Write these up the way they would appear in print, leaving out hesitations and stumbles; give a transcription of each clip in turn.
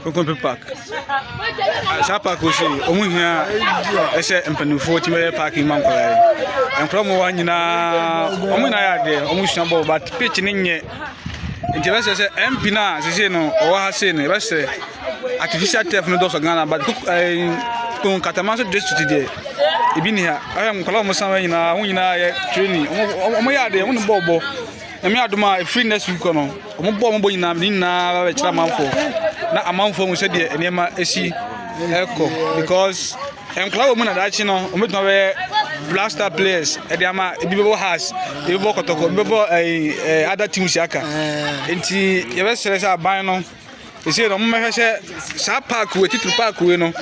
Kokompe Park. Sa park o say omu hia e se empanifo ti me park man kwala. Enkro mo wa nyina omu na ya de omu hia ball but pitch ni nye. Nti be se MP na se no o wa ha se no be se artificial turf no do so Ghana but kun Katamaso district de ebi ni ha ayam kwala mo san wa nyina wo nyina ye training omu ya de wo no ball emi aduma free next week no omo bo nyina ni na ba kira manfo na amanfo mu se de enema esi eko because enkla wo na dachi no omo tuma be blaster players e de ama ebibo has ebibo kotoko ebibo other teams aka enti ye be sere sa ban no esi no mo mehwe sa park we titu park we no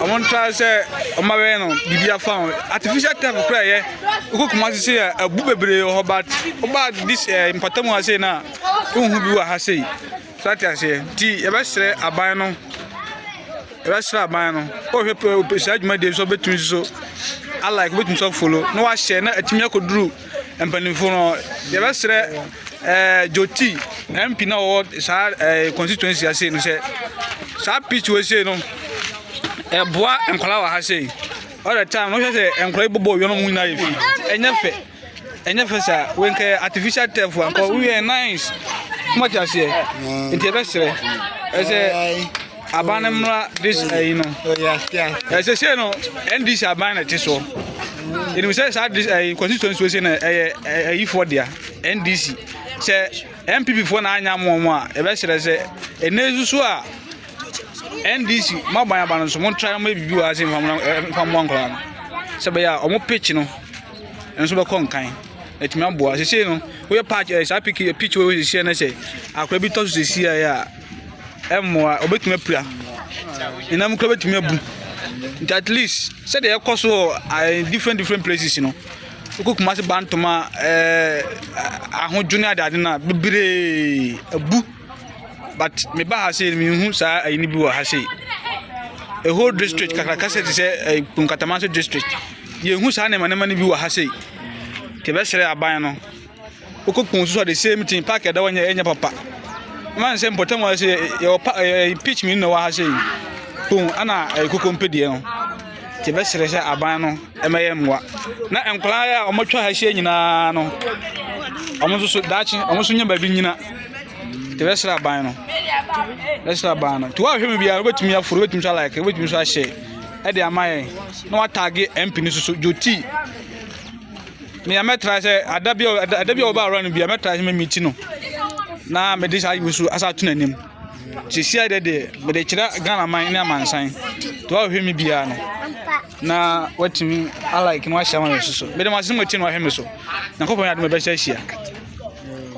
omo try se omo we no bibia fa artificial turf kra ye ukokuma se abu bebre ho but oba this impatamu ase na unhu bi wa ha sei sati ase ti ye be sere aban no o hwe sa adwuma de so betun so I like betun so follow no wa share na atimi akoduru empanifo no ye be sere Joti MP na wo sa constituency ase no se sa pitch we se no boa enkola wa ha sei all the time no se enkola bobo yo no mu na yefi enye fe sa wenke artificial turf anko we nice much as here nti be sere ese abanemra this you know yes say no NDC abana tiso inu say sa this constituency we say na for dia NDC say MPP for na anya mo a e be sere say enezusu a NDC mabanya bana so mon try ma bibi wa say fam wankora se be ya omo pitch no enso be konkan etimi aboa say no we patch sa pitch we say na say akwa bi to so say ya emmoa obetumi apura inam kro betumi abu at least say dey cost different places you know ukokuma se bantoma ahojuni adade na bibire abu but me ba ha say me hu sa ayini bi wa ha say a whole district kakaka say say Katamaso district ye hu sa na manema bi wa ha say ke be sere aban no ukokun so the same thing park da wanya enya papa man say important was your pitch me no wa ha say pon ana Kokompe de no ke be sere say aban no emeye mwa na enkola ya omotwa ha she nyina no omo so dachi omo so nya ba bi nyina ke be sere aban no let's aban no to wa hwe me bia betumi aforo betumi so like betumi so ahye e de amaye no wa tag MP ni so Joti me ametra say adabia oba run bia ametra say me meet no na me dis ayi so asa tunanim sisi ade de me de kira Ghana man na mansan to wa hwe me bia no na watimi I like no ahya man so me de masin mo ti no hwe me so na kopon ya de me be hya hia